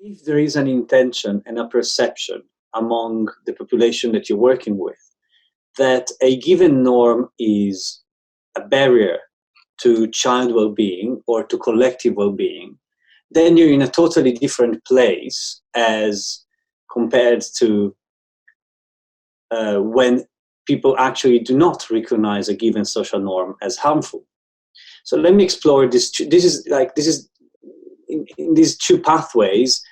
if there is an intention and a perception among the population that you're working with that a given norm is a barrier to child well-being or to collective well-being, then you're in a totally different place as compared to when people actually do not recognize a given social norm as harmful. So let me explore this. This is in these two pathways,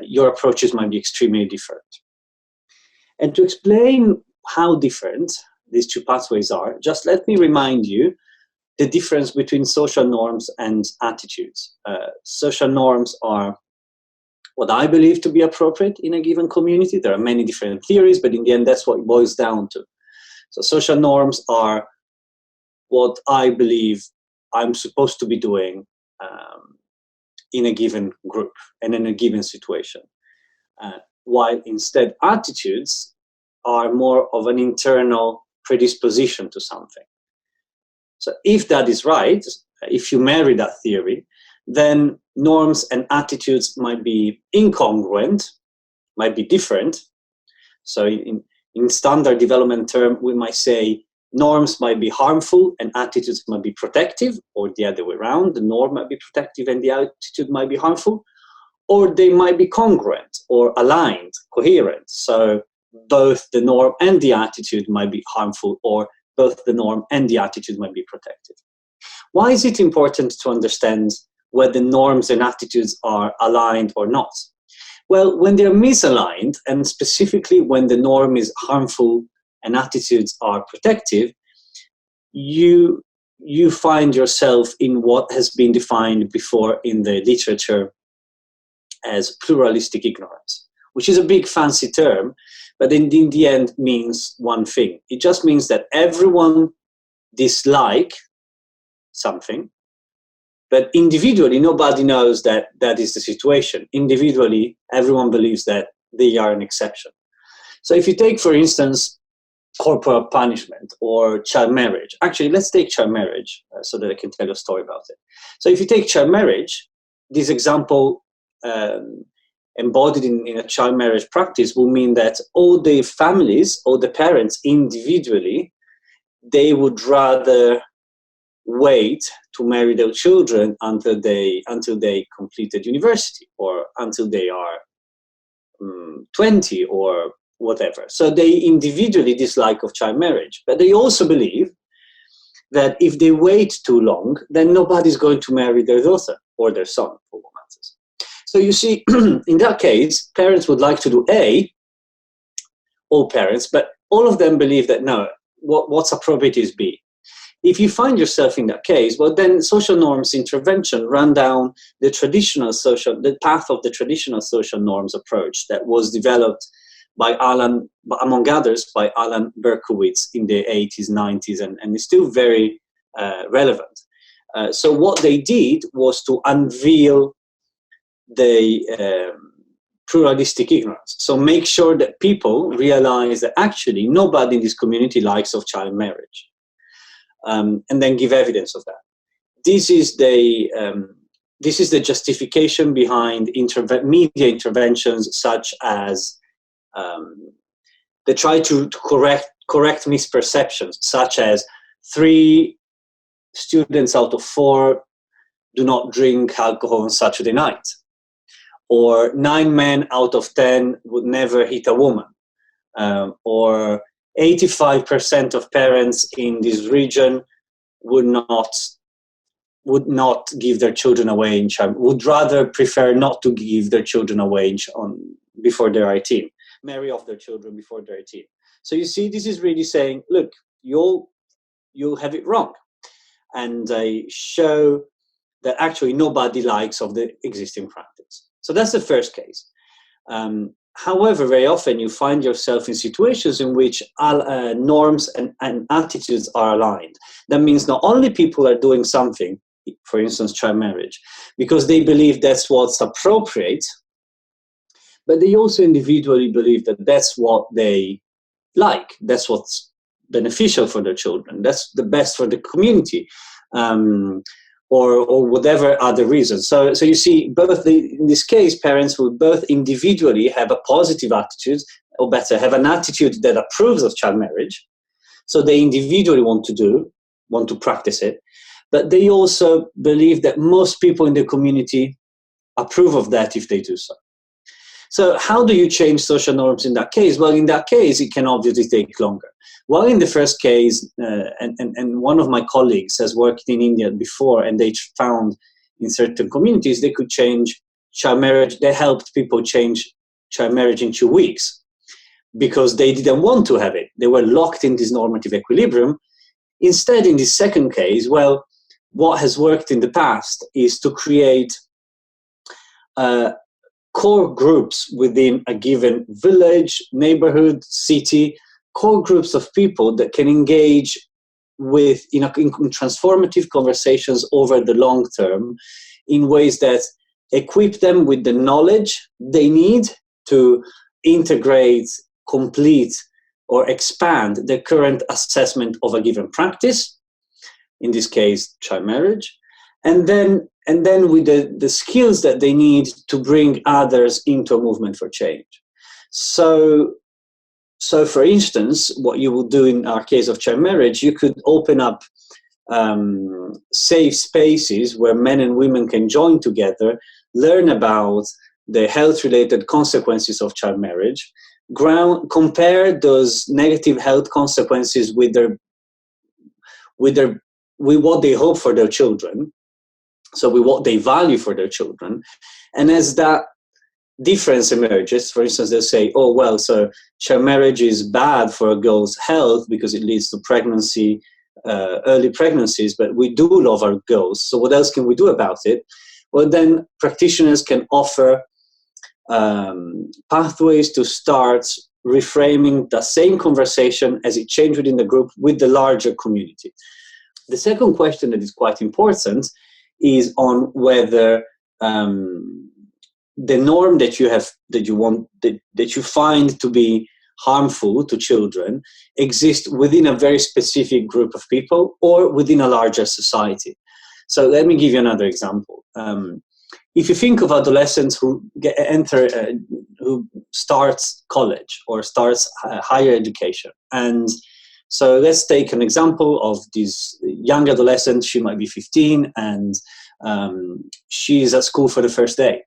your approaches might be extremely different. And to explain how different these two pathways are, just let me remind you the difference between social norms and attitudes. Social norms are what I believe to be appropriate in a given community. There are many different theories, but in the end, that's what it boils down to. So social norms are what I believe I'm supposed to be doing in a given group and in a given situation. While instead attitudes are more of an internal predisposition to something. So if that is right, if you marry that theory, then norms and attitudes might be incongruent, might be different. So in standard development term, we might say norms might be harmful and attitudes might be protective, or the other way around, the norm might be protective and the attitude might be harmful, or they might be congruent or aligned, coherent. So both the norm and the attitude might be harmful, or both the norm and the attitude might be protective. Why is it important to understand whether norms and attitudes are aligned or not? Well, when they're misaligned, and specifically when the norm is harmful and attitudes are protective, you find yourself in what has been defined before in the literature as pluralistic ignorance, which is a big fancy term, but in the end means one thing. It just means that everyone dislikes something, but individually nobody knows that that is the situation. Individually, everyone believes that they are an exception. So if you take, for instance, corporal punishment or child marriage. Actually, let's take child marriage so that I can tell you a story about it. So if you take child marriage, this example embodied in a child marriage practice will mean that all the families, all the parents individually, they would rather wait to marry their children until they completed university or until they are 20 or whatever. So they individually dislike of child marriage, but they also believe that if they wait too long, then nobody's going to marry their daughter or their son, for what matters. So you see, in that case, parents would like to do A, all parents, but all of them believe that no, what's appropriate is B. If you find yourself in that case, well, then social norms intervention run down the path of the traditional social norms approach that was developed by among others, by Alan Berkowitz in the 80s, 90s, and is still very relevant. So what they did was to unveil the pluralistic ignorance. So make sure that people realize that actually nobody in this community likes of child marriage. And then give evidence of that. This is the justification behind media interventions, such as they try to correct misperceptions, such as 3 students out of 4 do not drink alcohol on Saturday night, or 9 men out of 10 would never hit a woman, or 85% of parents in this region would not give their children away in child, would rather prefer not to give their children away before they're 18, marry off their children before they're 18. So you see, this is really saying, look, you'll have it wrong. And they show that actually nobody likes of the existing practice. So that's the first case. However, very often you find yourself in situations in which norms and attitudes are aligned. That means not only people are doing something, for instance, child marriage, because they believe that's what's appropriate, but they also individually believe that that's what they like, that's what's beneficial for their children, that's the best for the community, or whatever other reason. So you see, in this case, parents will both individually have a positive attitude, or better, have an attitude that approves of child marriage. So they individually want to practice it, but they also believe that most people in the community approve of that if they do so. So how do you change social norms in that case? Well, in that case, it can obviously take longer. Well, in the first case, and one of my colleagues has worked in India before, and they found in certain communities they could change child marriage. They helped people change child marriage in 2 weeks because they didn't want to have it. They were locked in this normative equilibrium. Instead, in this second case, well, what has worked in the past is to create core groups within a given village, neighborhood, city, core groups of people that can engage with in transformative conversations over the long term in ways that equip them with the knowledge they need to integrate, complete, or expand the current assessment of a given practice, in this case, child marriage, and then with the skills that they need to bring others into a movement for change. So for instance, what you will do in our case of child marriage, you could open up safe spaces where men and women can join together, learn about the health-related consequences of child marriage, compare those negative health consequences with what they hope for their children, so with what they value for their children. And as that difference emerges, for instance, they'll say, oh, well, so child marriage is bad for a girl's health because it leads to pregnancy, early pregnancies, but we do love our girls, so what else can we do about it? Well, then practitioners can offer pathways to start reframing the same conversation as it changed within the group with the larger community. The second question that is quite important is on whether the norm that you find to be harmful to children exists within a very specific group of people or within a larger society. So let me give you another example. If you think of adolescents who who starts college or starts higher education, and so let's take an example of this young adolescent. She might be 15 and she's at school for the first day.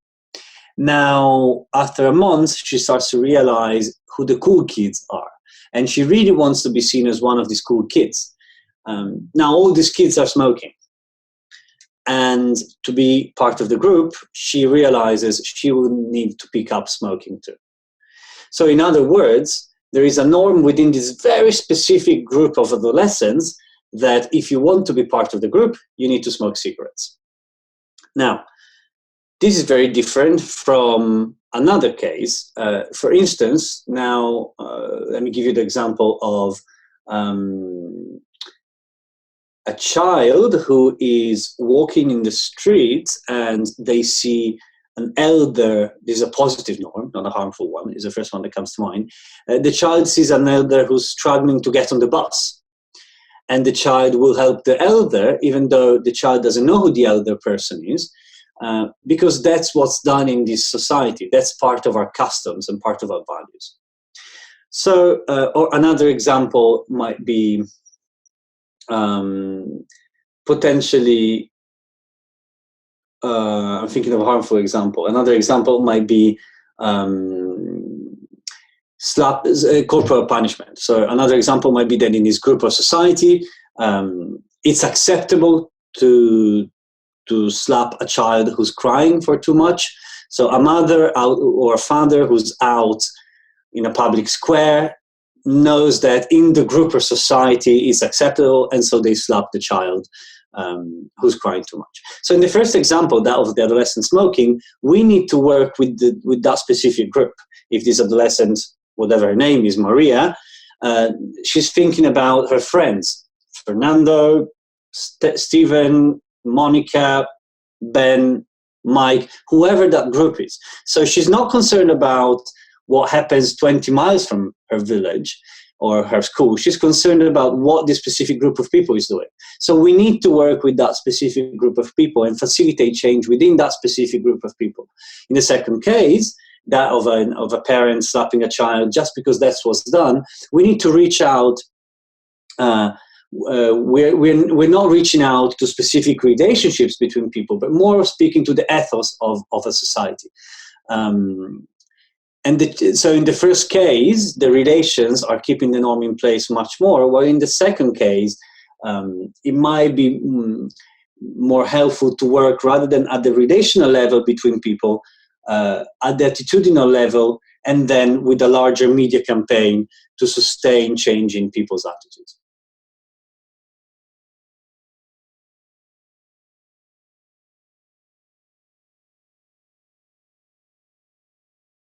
Now, after a month, she starts to realize who the cool kids are. And she really wants to be seen as one of these cool kids. Now, all these kids are smoking. And to be part of the group, she realizes she will need to pick up smoking too. So in other words, there is a norm within this very specific group of adolescents that if you want to be part of the group, you need to smoke cigarettes. Now, this is very different from another case. For instance, now let me give you the example of a child who is walking in the street and they see an elder. This is a positive norm, not a harmful one, is the first one that comes to mind. The child sees an elder who's struggling to get on the bus. And the child will help the elder, even though the child doesn't know who the elder person is, because that's what's done in this society. That's part of our customs and part of our values. So, or another example might be potentially, I'm thinking of a harmful example. Another example might be corporal punishment. So another example might be that in this group or society, it's acceptable to slap a child who's crying for too much. So a mother or a father who's out in a public square knows that in the group or society it's acceptable, and so they slap the child who's crying too much. So in the first example, that of the adolescent smoking, we need to work with that specific group. If this adolescent, whatever her name is, Maria, she's thinking about her friends, Fernando, Stephen, Monica, Ben, Mike, whoever that group is. So she's not concerned about what happens 20 miles from her village or her school. She's concerned about what this specific group of people is doing. So we need to work with that specific group of people and facilitate change within that specific group of people. In the second case, that of a parent slapping a child just because that's what's done, we need to reach out. We're not reaching out to specific relationships between people, but more speaking to the ethos of a society. So in the first case, the relations are keeping the norm in place much more, while in the second case, it might be more helpful to work rather than at the relational level between people, at the attitudinal level, and then with a larger media campaign to sustain change in people's attitudes.